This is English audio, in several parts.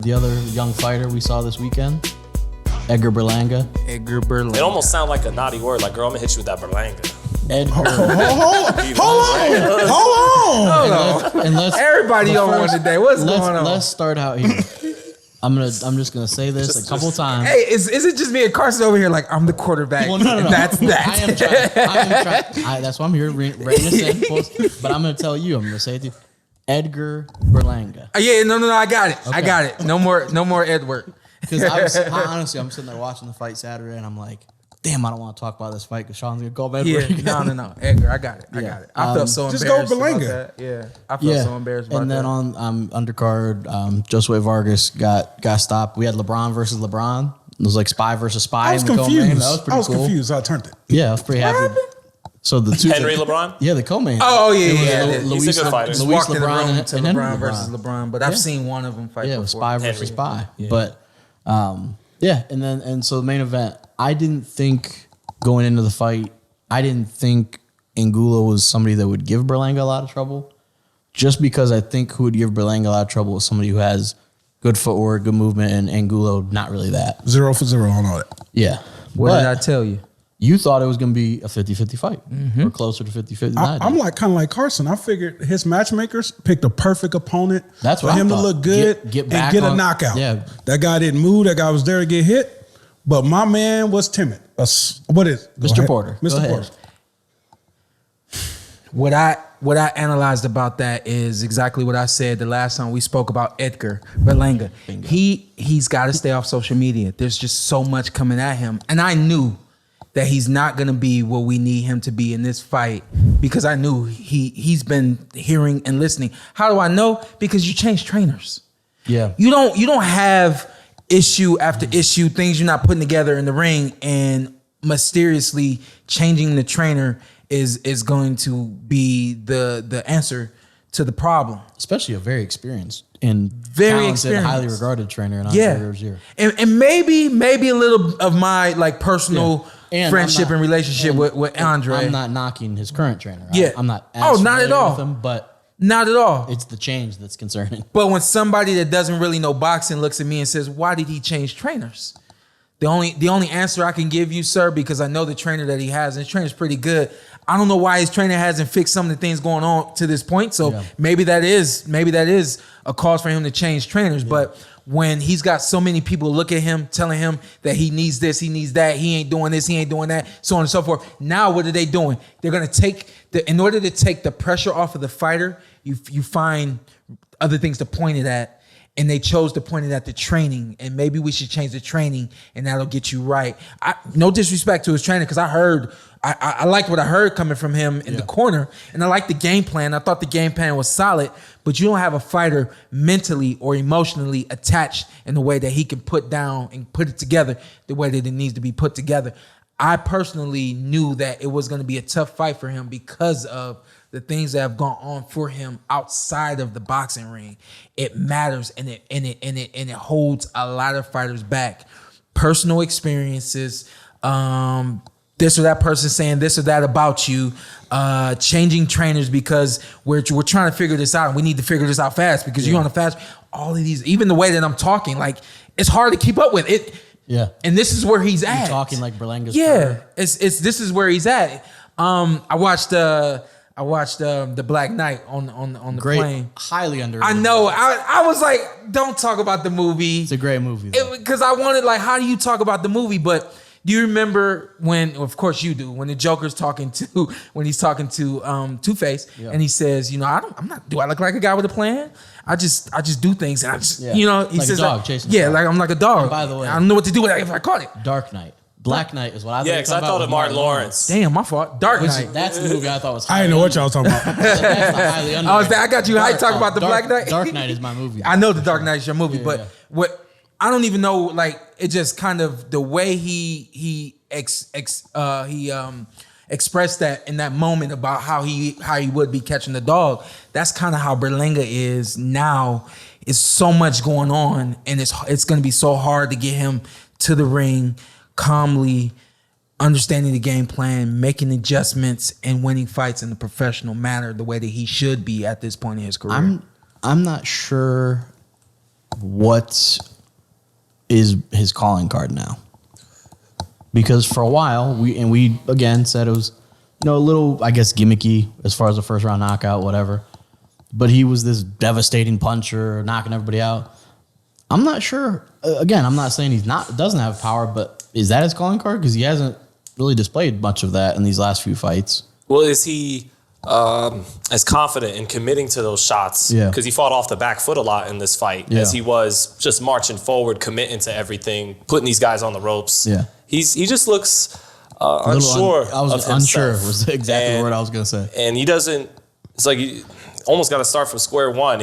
The other young fighter we saw this weekend, Edgar Berlanga. Edgar Berlanga. It almost sounds like a naughty word. Like, girl, I'm gonna hit you with that Berlanga. Edgar. Hold on. And let's Everybody on one today. What's going on? Let's start out here. I'm just gonna say this a couple times. Hey, is it just me and Carson over here like I'm the quarterback? Well, no. That's that. I am trying. That's why I'm here writing this in. But I'm gonna tell you. I'm gonna say it to you. Edgar Berlanga. Yeah, no. I got it. Okay. I got it. No more Edward. Because honestly, I'm sitting there watching the fight Saturday, and I'm like, damn, I don't want to talk about this fight because Sean's gonna call Edward. Yeah, no. Edgar, I got it. I felt so just embarrassed. go Berlanga. About that. Yeah, I felt so embarrassed about that. And then on undercard, Josue Vargas got stopped. We had LeBron versus LeBron. It was like spy versus spy. I was in the co-main. confused. That was pretty I was cool. confused. I turned it. Yeah, I was pretty happy. So the two Henry LeBron? Yeah, the co-main. Oh yeah. He's a good fighter. Just Luis walked in the LeBron room and to Henry LeBron versus LeBron, but I've seen one of them fight Yeah, it before. was spy versus Henry. spy. Yeah. But and so the main event, I didn't think going into the fight, I didn't think Angulo was somebody that would give Berlanga a lot of trouble. Just because I think who would give Berlanga a lot of trouble is somebody who has good footwork, good movement, and Angulo not really that. 0 for 0 on all that. Yeah. What But did I tell you? you thought it was going to be a 50-50 fight or closer to 50-50. I'm like kind of like Carson. I figured his matchmakers picked a perfect opponent That's for what I him to thought. look good Get and back get a on- knockout. yeah. That guy didn't move. That guy was there to get hit. But my man was timid. What is it? Go Mr. ahead. Porter. Go Mr. ahead. Porter. What I analyzed about that is exactly what I said the last time we spoke about Edgar Berlanga. He's got to stay off social media. There's just so much coming at him, and I knew that he's not gonna be what we need him to be in this fight because I knew he's been hearing and listening. How do I know? Because you change trainers. Yeah. You don't have issue after issue, things you're not putting together in the ring, and mysteriously changing the trainer is going to be the answer to the problem. Especially a very experienced and Very talented, experienced. highly regarded trainer in Yeah, Andre Rozier. and maybe a little of my like personal And friendship I'm not- and relationship and with Andre. I'm not knocking his current trainer. Yeah. I'm not. Oh, as not at familiar all. with him, but Not at all. it's the change that's concerning. But when somebody that doesn't really know boxing looks at me and says, "Why did he change trainers?" The only answer I can give you, sir, because I know the trainer that he has, and his trainer's pretty good. I don't know why his trainer hasn't fixed some of the things going on to this point. So Yeah. maybe that is a cause for him to change trainers. Yeah. But when he's got so many people look at him, telling him that he needs this, he needs that, he ain't doing this, he ain't doing that, so on and so forth. Now what are they doing? They're gonna in order to take the pressure off of the fighter, you find other things to point it at. And they chose to point it at the training, and maybe we should change the training, and that'll get you right. No disrespect to his trainer, because I liked what I heard coming from him in the corner, and I liked the game plan. I thought the game plan was solid, but you don't have a fighter mentally or emotionally attached in the way that he can put down and put it together the way that it needs to be put together. I personally knew that it was going to be a tough fight for him because of the things that have gone on for him outside of the boxing ring. It matters, and it holds a lot of fighters back. Personal experiences, this or that person saying this or that about you, changing trainers because we're trying to figure this out, and we need to figure this out fast because you're on a fast. All of these, even the way that I'm talking, like it's hard to keep up with it. Yeah. And this is where he's at. You're talking like Berlanga's. Yeah, trainer. this is where he's at. I watched the Black Knight on the Great, plane. highly underrated. I know. I was like, don't talk about the movie. It's a great movie. Because I wanted, like, how do you talk about the movie? But do you remember when, of course you do, when the Joker's talking to, when he's talking to Two-Face, and he says, do I look like a guy with a plan? I just do things, and I just, he like says, a dog chasing. yeah, like I'm like a dog. And by the way, I don't know what to do with it if I caught it. Dark Knight. Black Knight is what I thought. Yeah, because I thought of Martin Lawrence. Damn, my fault. Dark Knight. That's the movie I thought was. I didn't know what y'all was talking about. That's the highly underrated. I got you hyped talking about the Black Knight. Dark Knight is my movie. I know the Dark Knight is your movie, Yeah, but yeah. what I don't even know, like, it just kind of the way he expressed that in that moment about how he would be catching the dog. That's kind of how Berlanga is now. It's so much going on, and it's going to be so hard to get him to the ring calmly, understanding the game plan, making adjustments, and winning fights in the professional manner the way that he should be at this point in his career. I'm not sure what is his calling card now? Because for a while, we again said it was, a little, I guess, gimmicky as far as the first round knockout, whatever. But he was this devastating puncher, knocking everybody out. I'm not sure. Again, I'm not saying doesn't have power, but is that his calling card? Because he hasn't really displayed much of that in these last few fights. Well, is he as confident in committing to those shots? Yeah. Because he fought off the back foot a lot in this fight, as he was just marching forward, committing to everything, putting these guys on the ropes. Yeah. He just looks unsure I was of himself. unsure was exactly the word I was going to say. And he doesn't, it's like you almost got to start from square one.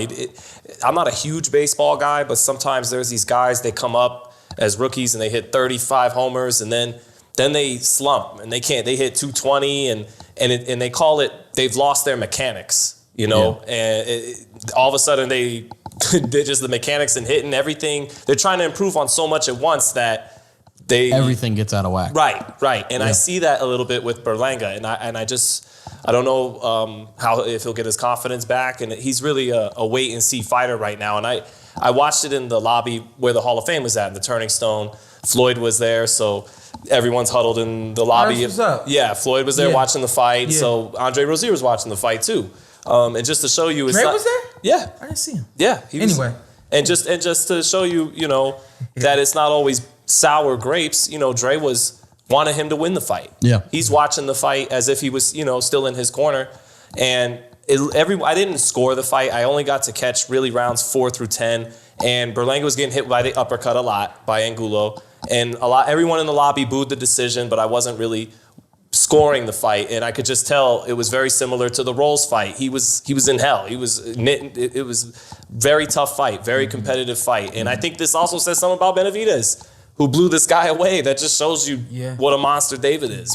I'm not a huge baseball guy, but sometimes there's these guys, they come up as rookies and they hit 35 homers and then they slump and they hit 220 and they call it, they've lost their mechanics, and all of a sudden they're just the mechanics and hitting everything. They're trying to improve on so much at once that everything gets out of whack. Right. And I see that a little bit with Berlanga, and I don't know if he'll get his confidence back, and he's really a wait and see fighter right now. And I watched it in the lobby where the Hall of Fame was at, in the Turning Stone. Floyd was there, so everyone's huddled in the lobby. What's up? Yeah, Floyd was there watching the fight, so Andre Rozier was watching the fight too. And just to show you, Dre was there? Yeah, I didn't see him. yeah. He was, Anyway. and just to show you, that it's not always sour grapes. Dre wanted him to win the fight. Yeah. He's watching the fight as if he was, still in his corner. And I didn't score the fight. I only got to catch really rounds 4 through 10. And Berlanga was getting hit by the uppercut a lot by Angulo. And everyone in the lobby booed the decision, but I wasn't really scoring the fight. And I could just tell it was very similar to the Rolls fight. He was in hell. It was very tough fight, very competitive fight. And I think this also says something about Benavidez, who blew this guy away. That just shows you what a monster David is.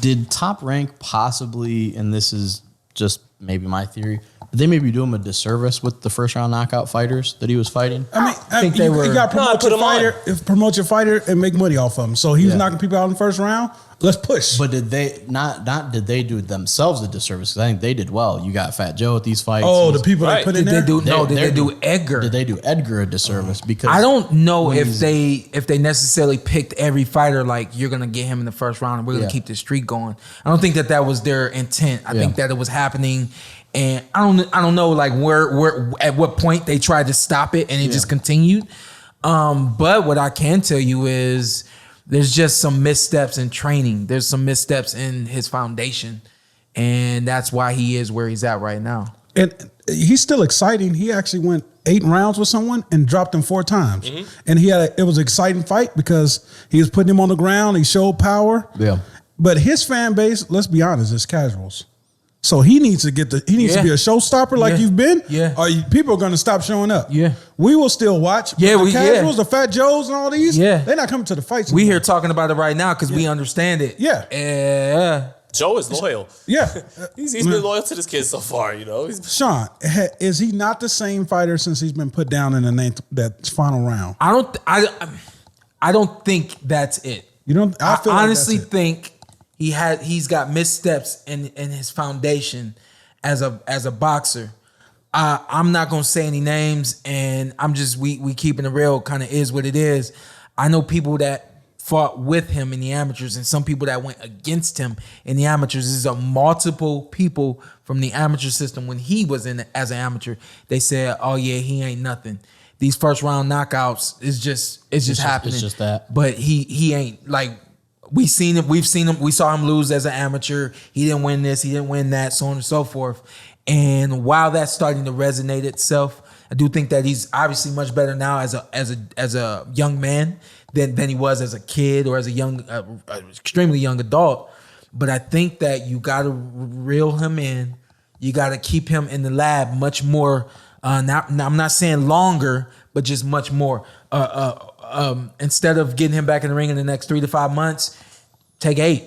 Did Top Rank possibly, and this is just maybe my theory, did they maybe do him a disservice with the first round knockout fighters that he was fighting? I think they were. You got to promote your fighter and make money off of him. So he was knocking people out in the first round. Let's push. But did they not did they do themselves a disservice? Because I think they did well. You got Fat Joe at these fights. Oh, the people they put in there. Did they do Edgar? Did they do Edgar a disservice? Because I don't know if they necessarily picked every fighter like you're gonna get him in the first round and we're gonna keep the streak going. I don't think that was their intent. I think that it was happening, and I don't know like where at what point they tried to stop it and it just continued. But what I can tell you is, there's just some missteps in training. There's some missteps in his foundation. And that's why he is where he's at right now. And he's still exciting. He actually went 8 rounds with someone and dropped him 4 times. Mm-hmm. And it was an exciting fight because he was putting him on the ground. He showed power. Yeah. But his fan base, let's be honest, is casuals. So he needs to to be a showstopper like you've been. Yeah. Or people are going to stop showing up. Yeah. We will still watch. Yeah. The casuals, the Fat Joes and all these. Yeah. They're not coming to the fights. We here talking about it right now because we understand it. Yeah. Yeah. Joe is loyal. Yeah. he's been loyal to this kid so far, Shawn, is he not the same fighter since he's been put down in that final round? I don't think that's it. You don't? I honestly think he's got missteps in his foundation as a boxer. I'm not gonna say any names, and I'm just we keeping it real. Kind of is what it is. I know people that fought with him in the amateurs, and some people that went against him in the amateurs. There's multiple people from the amateur system when he was in as an amateur. They said, "Oh yeah, he ain't nothing. These first round knockouts is just happening. It's just that." But he ain't like. We've seen him. We saw him lose as an amateur. He didn't win this. He didn't win that. So on and so forth. And while that's starting to resonate itself, I do think that he's obviously much better now as a young man than he was as a kid or as a young, extremely young adult. But I think that you got to reel him in. You got to keep him in the lab much more. I'm not saying longer, but just much more. Instead of getting him back in the ring in the next 3 to 5 months, take 8.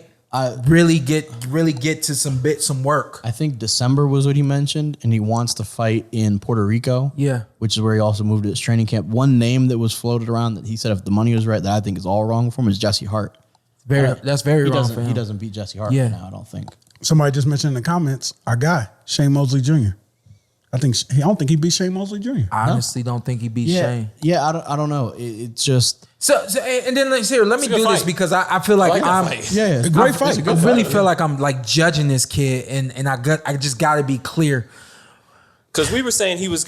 Really get to some work. I think December was what he mentioned, and he wants to fight in Puerto Rico. Yeah, which is where he also moved to his training camp. One name that was floated around that he said if the money was right, that I think is all wrong for him, is Jesse Hart. That's very wrong for him. He doesn't beat Jesse Hart right now, I don't think. Somebody just mentioned in the comments, our guy, Shane Mosley Jr. I don't think he beat Shane Mosley Jr. I honestly don't think he beat Shane. Yeah, I don't know. It's just So and then let me do this because I feel like I'm a great fight. I really feel like I'm like judging this kid, and I just got to be clear. Because we were saying he was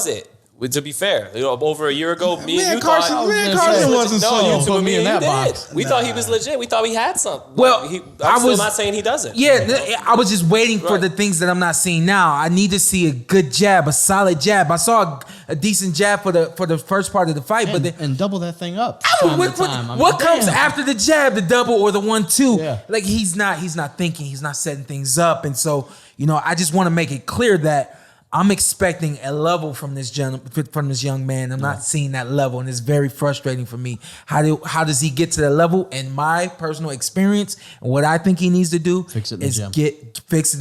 it. To be fair, over a year ago, me and you Carson wasn't put me in that box. We thought he was legit. We thought he had something. Well, I'm still not saying he doesn't. Yeah, I was just waiting for the things that I'm not seeing now. I need to see a good jab, a solid jab. I saw a decent jab for the first part of the fight, and double that thing up. What comes after the jab, the double or the 1-2? Yeah. Like he's not thinking, he's not setting things up, and so I just want to make it clear that I'm expecting a level from this young man. I'm not seeing that level, and it's very frustrating for me. How does he get to that level? In my personal experience, and what I think he needs to do fix it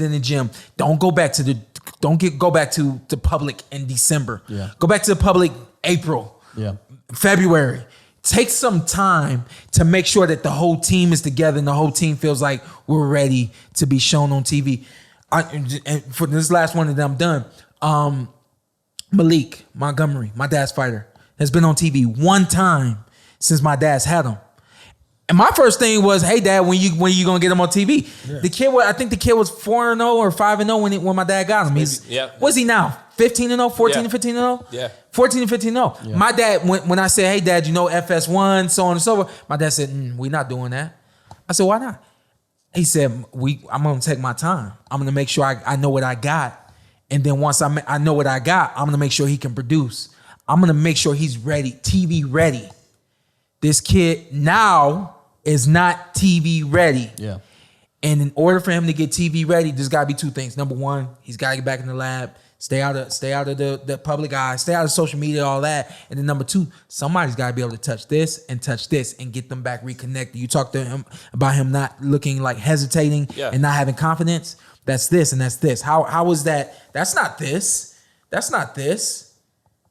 in the gym. Don't go back to the public in December. Yeah. Go back to the public April. Yeah. February. Take some time to make sure that the whole team is together and the whole team feels like we're ready to be shown on TV. And for this last one that I'm done, Malik Montgomery, my dad's fighter, has been on TV one time since my dad's had him. And my first thing was, "Hey, Dad, when you gonna get him on TV?" Yeah. I think the kid was 4-0 or 5-0 when my dad got him. What's he now? 15-0, 14-15-0? Yeah. 14-15-0 Yeah. My dad, when I said, "Hey, Dad, FS1, so on and so forth," my dad said, "We're not doing that." I said, "Why not?" He said, "I'm gonna take my time. I'm gonna make sure I know what I got, and then once I know what I got, I'm gonna make sure he can produce. I'm gonna make sure he's ready, TV ready." This kid now is not TV ready. Yeah. And in order for him to get TV ready, there's gotta be two things. Number one, he's gotta get back in the lab, stay out of the public eye, stay out of social media, all that. And then number two, somebody's gotta be able to touch this and get them back reconnected. You talk to him about him not looking like hesitating and not having confidence. That's this and that's this. How is that? That's not this. That's not this.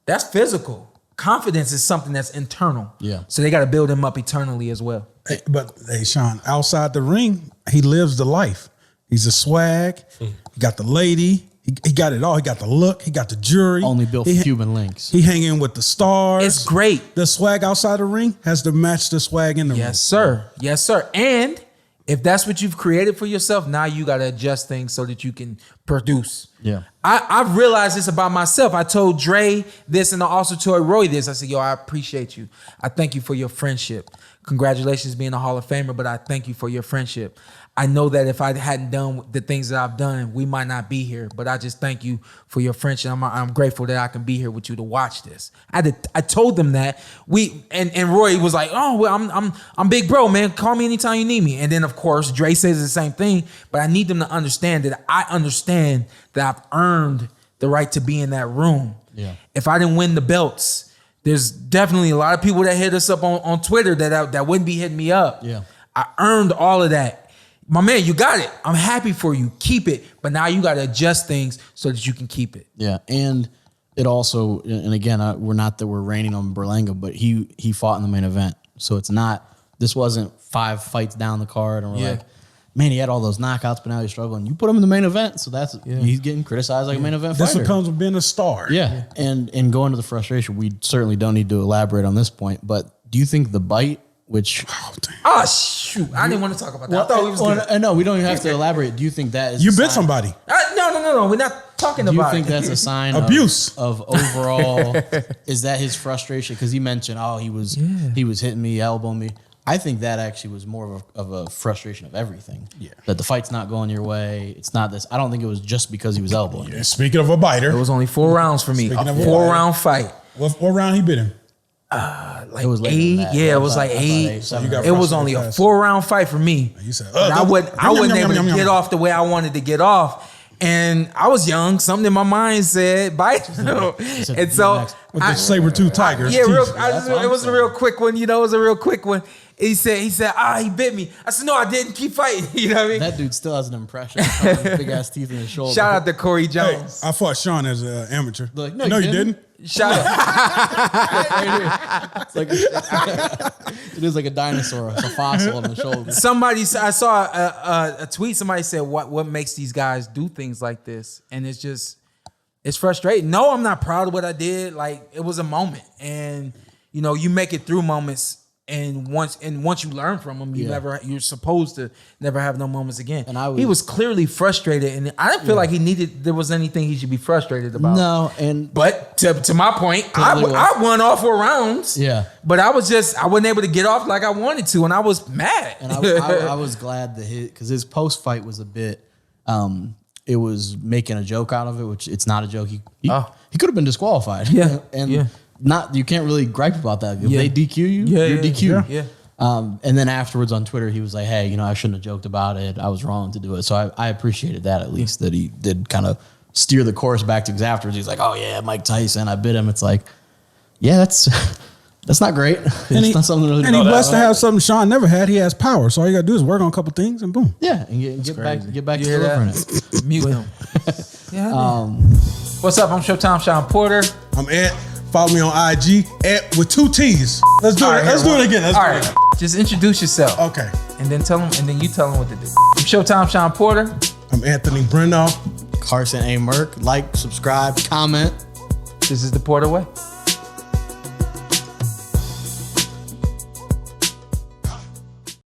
That's physical. Confidence is something that's internal. Yeah. So they got to build him up eternally as well. But Shawn, outside the ring, he lives the life. He's a swag. He got the lady. He got it all. He got the look. He got the jewelry. Only built for Cuban links. He hanging with the stars. It's great. The swag outside the ring has to match the swag in the ring. Yes, sir. Yes, sir. And if that's what you've created for yourself, now you got to adjust things so that you can produce. Yeah. I've realized this about myself. I told Dre this and I also told Roy this. I said, "Yo, I appreciate you. I thank you for your friendship. Congratulations being a Hall of Famer, but I thank you for your friendship. I know that if I hadn't done the things that I've done, we might not be here, but I just thank you for your friendship. I'm grateful that I can be here with you to watch this." I told them that. And Roy was like, "Oh, well, I'm big bro, man. Call me anytime you need me." And then of course Dre says the same thing, but I need them to understand that I understand that I've earned the right to be in that room. Yeah. If I didn't win the belts, there's definitely a lot of people that hit us up on Twitter that wouldn't be hitting me up. Yeah. I earned all of that. My man, you got it. I'm happy for you. Keep it. But now you got to adjust things so that you can keep it. Yeah. And it also, and again, we're raining on Berlanga, but he fought in the main event. So this wasn't 5 fights down the card and we're like, man, he had all those knockouts, but now he's struggling. You put him in the main event, so he's getting criticized like a main event fighter. This comes with being a star. Yeah. And going to the frustration, we certainly don't need to elaborate on this point, but do you think the bite, which... Oh, shoot. I didn't want to talk about that. I thought we was good. No, we don't even have to elaborate. Do you think that is... You bit somebody. No. We're not talking about it. Do you think that's a sign abuse of overall... Is that his frustration? Because he mentioned, he was hitting me, elbowing me. I think that actually was more of a frustration of everything. Yeah. That the fight's not going your way. It's not this. I don't think it was just because he was elbowing. Yeah, speaking of a biter. It was only 4 rounds for me. A 4-round fight. What round he bit him? Like it was 8. Yeah, it was like 8. So it was only a 4-round fight for me. You said, I wasn't able to get off the way I wanted to get off. And I was young. Something in my mind said, bite. And so... With the saber-tooth tiger. Yeah, it was a real quick one. It was a real quick one. He said, he bit me. I said, no, I didn't. Keep fighting. You know what I mean? That dude still has an impression. Big ass teeth in his shoulder. Shout out to Corey Jones. Hey, I fought Shawn as an amateur. Like, no, you didn't. Shout out. It's like it is like a dinosaur. It's a fossil on the shoulder. I saw a tweet. Somebody said, what makes these guys do things like this? And it's just It's frustrating. No, I'm not proud of what I did. Like, it was a moment, and you make it through moments. And once you learn from them, you're supposed to never have no moments again. And he was clearly frustrated, and I didn't feel like there was anything he should be frustrated about. No, but to my point, I won all 4 rounds. Yeah, but I wasn't able to get off like I wanted to, and I was mad. And I was glad that because his post fight was a bit. It was making a joke out of it, which it's not a joke. He could have been disqualified. Yeah, and. You can't really gripe about that. If they DQ you, you're DQ'd. Yeah. And then afterwards on Twitter, he was like, hey, I shouldn't have joked about it. I was wrong to do it. So I appreciated that at least, that he did kind of steer the course back to, because afterwards he's like, oh yeah, Mike Tyson, I bit him. It's like, yeah, that's not great. It's not something really. And he's blessed to have something Shawn never had. He has power. So all you got to do is work on a couple things and boom. Yeah, and get back to delivering it. Mute him. What's up? I'm Showtime Shawn Porter. I'm Ed. Follow me on IG with 2 T's. Let's do it. Let's do it again. All right. Just introduce yourself. Okay. And then you tell them what to do. I'm Showtime Shawn Porter. I'm Anthony Brenagh. Carson Merk. Like, subscribe, comment. This is the Porter Way.